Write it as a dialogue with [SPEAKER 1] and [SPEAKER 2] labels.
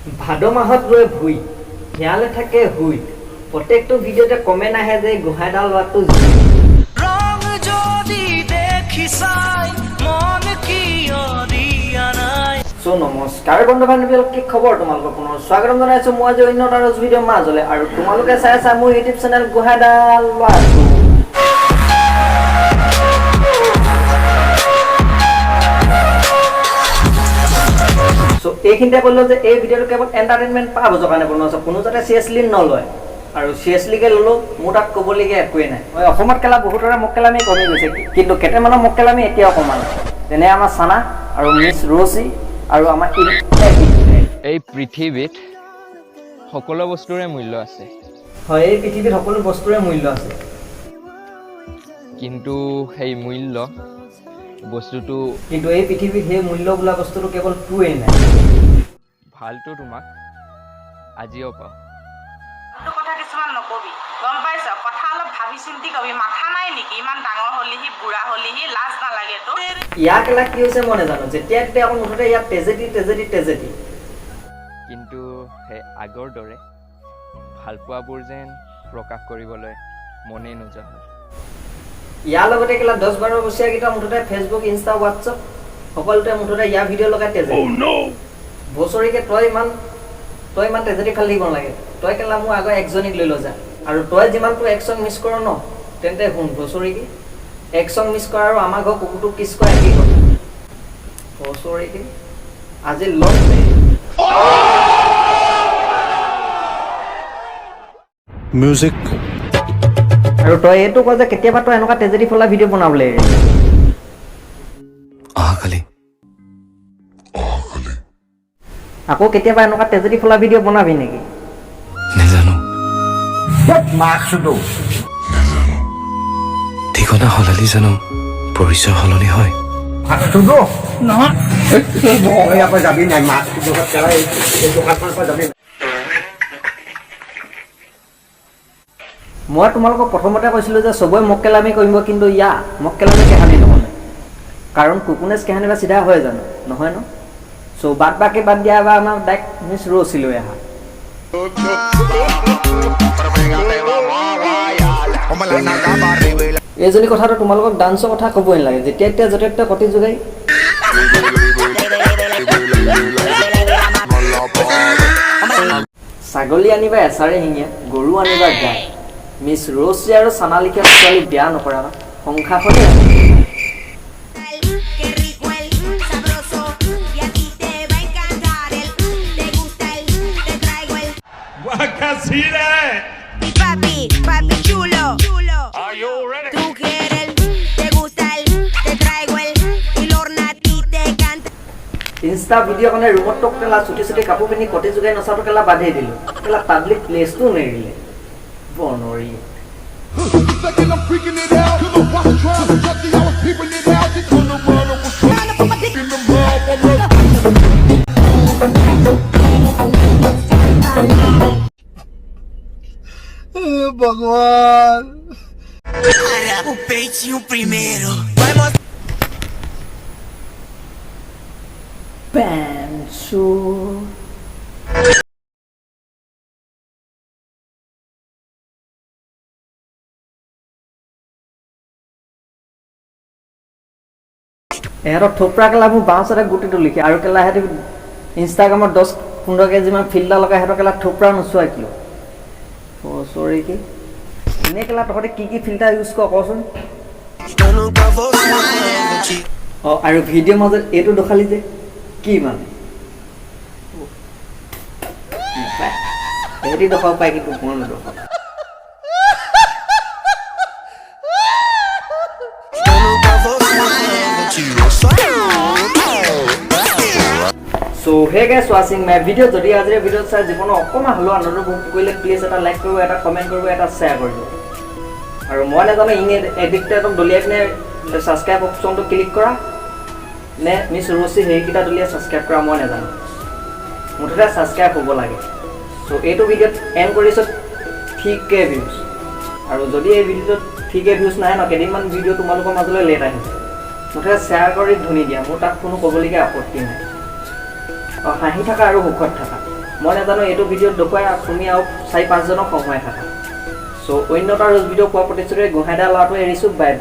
[SPEAKER 1] ভাদ মাহত ৰৈ ভুই হিয়ালে থাকে হুই প্ৰত্যেকটো ভিডিঅ'তে কমেন্ট আহে যে গোহাইডাল লৰাটো
[SPEAKER 2] ৰং যদি দেখি চাই মন কিয় নাই
[SPEAKER 1] সো নমস্কাৰ বন্ধু বান্ধৱীসকল কি খবৰ তোমালোকৰ পুনৰ স্বাগতম জনাইছো মই আজি অন্য এটা ভিডিঅ' মাজলে আৰু তোমালোকে চাই আছা মোৰ ইউটিউব চেনেল গোহাইডাল লৰাটো সো এইখিনিতে বললো যে এই ভিডিঅ'টো কেৱল এণ্টাৰটেইনমেণ্ট পাবজৰ কাৰণে বনোৱা আছে কোনো যাতে চিৰিয়াছলি নলয় আৰু চিৰিয়াছলিকে ল'লো মোৰ তাত ক'বলগীয়া একোৱেই নাই মই অসমত খেলা বহুতৰে মক্কেলামি কমি গৈছে কিন্তু কেইটামানৰ মক্কেলামি এতিয়াও কমা নাই যেনে আমাৰ চানা আৰু মিছ ৰচি আৰু আমাৰ
[SPEAKER 3] এই পৃথিৱীত সকলো বস্তুৰে মূল্য আছে
[SPEAKER 1] হয় এই পৃথিৱীত সকলো বস্তুৰে মূল্য আছে
[SPEAKER 3] কিন্তু সেই মূল্য বস্তুটো
[SPEAKER 1] কিন্তু এই পৃথিৱীত সেই মূল্য বোলা বস্তুটো কেৱল তোৱেই নাই
[SPEAKER 3] ভালটো তোমাক আজিও পাওঁ
[SPEAKER 4] কথা কিছুমান নকবি গম পাইছ কথা অলপ ভাবি চিন্তি কবি মাথা নাই নেকি ইমান ডাঙৰ হলিহি বুঢ়া হলিহি লাজ নালাগে তো
[SPEAKER 1] ইয়াক এলা কি হৈছে মই নাজানো যেতিয়া তেতিয়া আকৌ মুঠতে ইয়াত তেজেটি
[SPEAKER 3] কিন্তু সেই আগৰ দৰে ভালপোৱাবোৰ যেন প্ৰকাশ কৰিবলৈ মনেই নোযোৱা হ'ল
[SPEAKER 1] ইয়াৰ লগতে কেলা 10-12 বছৰীয়া কেইটা মুঠতে ফেচবুক ইনষ্টা হোৱাটছআপ সকলোতে মুঠতে ইয়াৰ ভিডিঅ' লগাই তেজে বছৰীকে তই ইমান তেজেটি খালি দিব নালাগে তই কেলা মোৰ আগৰ একজনীক লৈ যা আৰু তই যিমানটো একচং মিছ কৰ ন তেন্তে শুন বছৰীকে একচং মিছ কৰা আৰু আমাৰ ঘৰ কুকুৰটো কিছ কৰা একেই কথা বছৰীকে আজি লগ
[SPEAKER 5] মিউজিক
[SPEAKER 1] আৰু তই এইটো কয় যে কেতিয়াবা তই এনেকুৱা তেজেটি ফলা ভিডিঅ' বনাবলৈ আকৌ কেতিয়াবা এনেকুৱা তেজেটি ফলা ভিডিঅ' বনাবি নেকি
[SPEAKER 5] নেজানো ঠিকনা সলালি জানো পৰিচয় সলনি হয়
[SPEAKER 1] মই তোমালোকক প্ৰথমতে কৈছিলোঁ যে চবৰে মক্কেলামি কৰিব কিন্তু মক্কেলামি কাহানি নহ'লে কাৰণ কুকুনেছ কাহানি বা চিধা হয় জানো নহয় ন চ' বাদ দিয়া বা আমাৰ ডাইৰেক্ট মিছ ৰচি লৈ আহা এইজনী কথাটো তোমালোকক ডান্সৰ কথা ক'বই নালাগে যেতিয়া এতিয়া য'তে ত'তে কটি যোগাই ছাগলী আনিবা এচাৰে শিঙীয়া গৰু আনিবা গাই মিছ ৰচি আৰু চানালিকা ছোৱালী বিয়া নকৰা সংসাৰখনেই
[SPEAKER 6] Papi chulo, are you ready? Tú quieres, te gusta te traigo y Lornati te canta.
[SPEAKER 1] Insta video' কাৰণে ৰুমত টক কেলা চুটি কাপোৰ পিন্ধি কটি যোগাই নচাটো কেলা বাধেই দিলোঁ কেলা পাব্লিক প্লেচটো নেৰিলে বনৰি
[SPEAKER 5] ভগৱান
[SPEAKER 2] o peitinho primeiro
[SPEAKER 1] পেঞ্চু এহঁতক থোপৰা কেলা মোৰ বাওঁ চাইডে গুটিটো লিখে আৰু কেলা সিহঁতি ইনষ্টাগ্ৰামত 10-15 কেজিমান ফিল্টাৰ লগাই সিহঁতক কেলা থোপৰা নোচোৱা কিয় চৰি কি এনে কেলা তহঁতে কি ফিল্টাৰ ইউজ কৰ কচোন অঁ আৰু ভিডিঅ' মাজত এইটো দেখালি যে কি মানে সিহঁতি দেখাব পায় কিন্তু মই নেদেখাওঁ So hey guys, watching my video যদি আজিৰ ভিডিঅ'ত চাই জীৱনৰ অকণমান হ'লেও আনন্দ উপভোগ কৰিলে প্লিজ এটা লাইক কৰিব এটা কমেণ্ট কৰিব এটা শ্বেয়াৰ কৰিব আৰু মই নাজানো এডিক্টেডক দলিয়াই পিনে ছাবস্ক্ৰাইব অপশ্যনটো ক্লিক কৰা নে মিছ ৰচি সেইকেইটা দলিয়াই ছাবস্ক্ৰাইব কৰা মই নাজানো মুঠতে ছাবস্ক্ৰাইব হ'ব লাগে চ' এইটো ভিডিঅ'ত এণ্ড কৰিছোঁ 3K ভিউজ আৰু যদি এই ভিডিঅ'টোত 3K ভিউজ নাহে ন কেইদিনমান ভিডিঅ' তোমালোকৰ মাজলৈ লেট আহিছে মুঠতে শ্বেয়াৰ কৰি ধুনি দিয়া মোৰ তাত কোনো ক'বলগীয়া আপত্তি নাই হাঁহি থাকা আৰু সুখত থাকা মই নাজানো এইটো ভিডিঅ'ত দেখুৱাই তুমি আৰু 4-5 জনক সময় থাকা। চ' অন্য এটা ৰোজ ভিডিঅ' পোৱা প্ৰতিশ্ৰুতিৰে গোহাঁইদা ল'ৰাটো এৰিছোঁ। বাই।